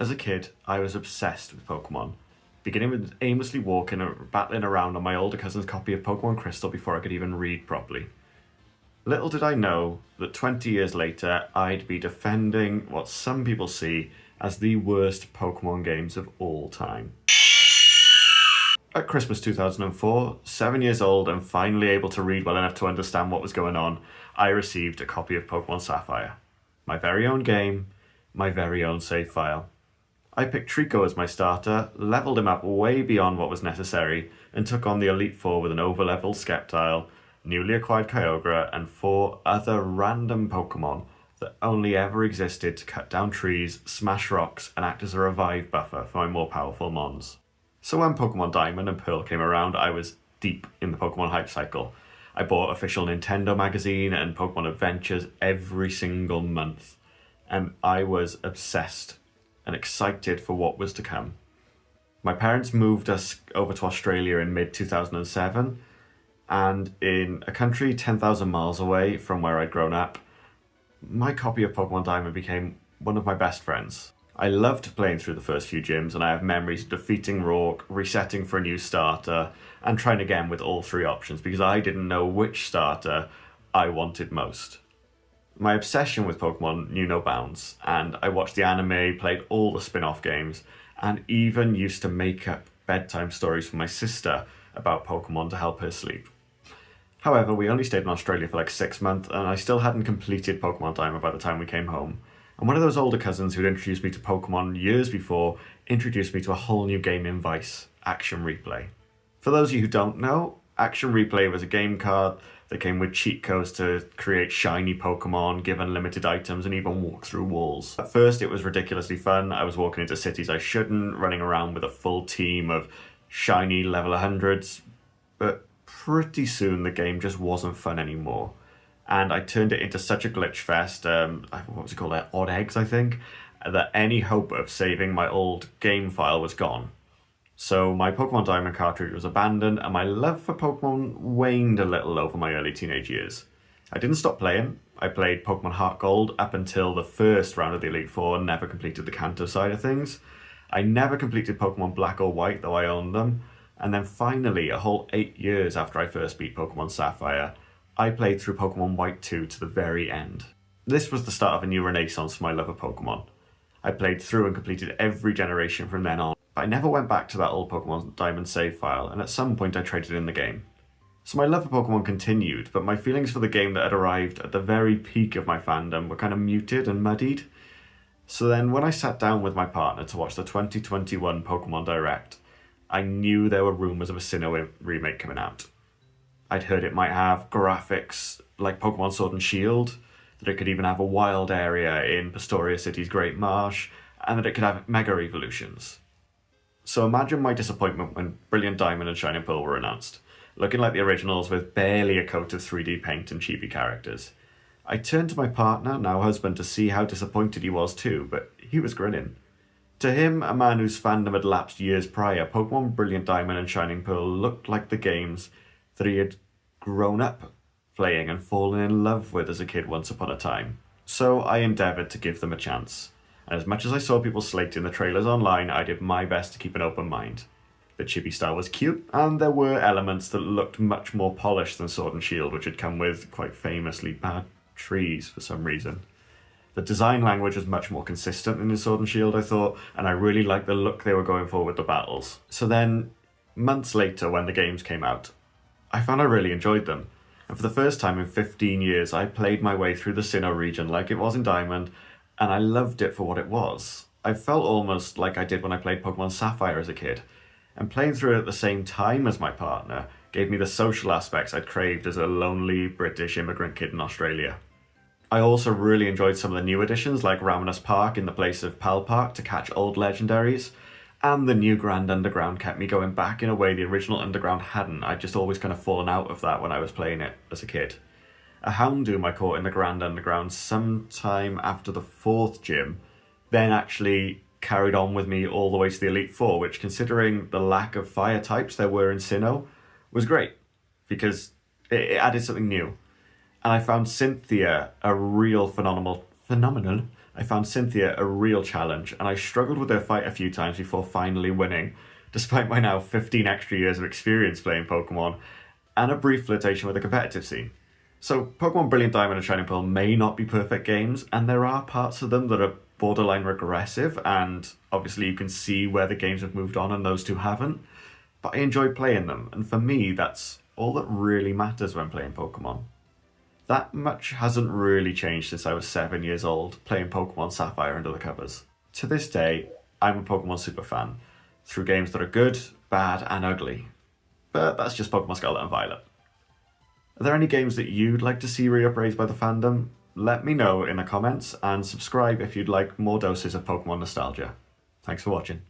As a kid, I was obsessed with Pokémon, beginning with aimlessly walking or battling around on my older cousin's copy of Pokémon Crystal before I could even read properly. Little did I know that 20 years later, I'd be defending what some people see as the worst Pokémon games of all time. At Christmas 2004, 7 years old and finally able to read well enough to understand what was going on, I received a copy of Pokémon Sapphire. My very own game, my very own save file. I picked Trico as my starter, leveled him up way beyond what was necessary, and took on the Elite Four with an over-leveled Sceptile, newly acquired Kyogre, and 4 other random Pokémon that only ever existed to cut down trees, smash rocks, and act as a revive buffer for my more powerful mons. So when Pokémon Diamond and Pearl came around, I was deep in the Pokémon hype cycle. I bought official Nintendo magazine and Pokémon Adventures every single month, and I was obsessed and excited for what was to come. My parents moved us over to Australia in mid-2007, and in a country 10,000 miles away from where I'd grown up, my copy of Pokémon Diamond became one of my best friends. I loved playing through the first few gyms, and I have memories of defeating Rourke, resetting for a new starter, and trying again with all 3 options because I didn't know which starter I wanted most. My obsession with Pokémon knew no bounds, and I watched the anime, played all the spin-off games, and even used to make up bedtime stories for my sister about Pokémon to help her sleep. However, we only stayed in Australia for like 6 months, and I still hadn't completed Pokémon Diamond by the time we came home. And one of those older cousins who'd introduced me to Pokémon years before introduced me to a whole new game in Vice, Action Replay. For those of you who don't know, Action Replay was a game card that came with cheat codes to create shiny Pokemon, give unlimited items, and even walk through walls. At first, it was ridiculously fun. I was walking into cities I shouldn't, running around with a full team of shiny level 100s, but pretty soon the game just wasn't fun anymore. And I turned it into such a glitch fest, what was it called, Odd Eggs, I think, that any hope of saving my old game file was gone. So my Pokémon Diamond cartridge was abandoned, and my love for Pokémon waned a little over my early teenage years. I didn't stop playing. I played Pokémon Heart Gold up until the first round of the Elite Four and never completed the Kanto side of things. I never completed Pokémon Black or White, though I owned them. And then finally, a whole 8 years after I first beat Pokémon Sapphire, I played through Pokémon White 2 to the very end. This was the start of a new renaissance for my love of Pokémon. I played through and completed every generation from then on, but I never went back to that old Pokémon Diamond save file, and at some point I traded in the game. So my love for Pokémon continued, but my feelings for the game that had arrived at the very peak of my fandom were kind of muted and muddied. So then when I sat down with my partner to watch the 2021 Pokémon Direct, I knew there were rumours of a Sinnoh remake coming out. I'd heard it might have graphics like Pokemon Sword and Shield, that it could even have a wild area in Pastoria City's Great Marsh, and that it could have Mega Evolutions. So imagine my disappointment when Brilliant Diamond and Shining Pearl were announced, looking like the originals with barely a coat of 3D paint and chibi characters. I turned to my partner, now husband, to see how disappointed he was too, but he was grinning. To him, a man whose fandom had lapsed years prior, Pokemon Brilliant Diamond and Shining Pearl looked like the games that he had grown up playing and fallen in love with as a kid once upon a time. So I endeavoured to give them a chance. And as much as I saw people slating the trailers online, I did my best to keep an open mind. The chibi style was cute, and there were elements that looked much more polished than Sword and Shield, which had come with quite famously bad trees for some reason. The design language was much more consistent than in Sword and Shield, I thought, and I really liked the look they were going for with the battles. So then, months later when the games came out, I found I really enjoyed them. And for the first time in 15 years, I played my way through the Sinnoh region like it was in Diamond, and I loved it for what it was. I felt almost like I did when I played Pokemon Sapphire as a kid. And playing through it at the same time as my partner gave me the social aspects I'd craved as a lonely British immigrant kid in Australia. I also really enjoyed some of the new additions like Ravenous Park in the place of Pal Park to catch old legendaries, and the new Grand Underground kept me going back in a way the original Underground hadn't. I'd just always kind of fallen out of that when I was playing it as a kid. A Houndoom I caught in the Grand Underground sometime after the 4th gym, then actually carried on with me all the way to the Elite Four, which, considering the lack of fire types there were in Sinnoh, was great, because it added something new. And I found Cynthia a real phenomenal, I found Cynthia a real challenge, and I struggled with her fight a few times before finally winning, despite my now 15 extra years of experience playing Pokemon, and a brief flirtation with the competitive scene. So, Pokemon Brilliant Diamond and Shining Pearl may not be perfect games, and there are parts of them that are borderline regressive, and obviously you can see where the games have moved on and those two haven't. But I enjoy playing them, and for me, that's all that really matters when playing Pokemon. That much hasn't really changed since I was 7 years old, playing Pokemon Sapphire under the covers. To this day, I'm a Pokemon superfan, through games that are good, bad, and ugly. But that's just Pokemon Scarlet and Violet. Are there any games that you'd like to see reappraised by the fandom? Let me know in the comments, and subscribe if you'd like more doses of Pokemon nostalgia. Thanks for watching.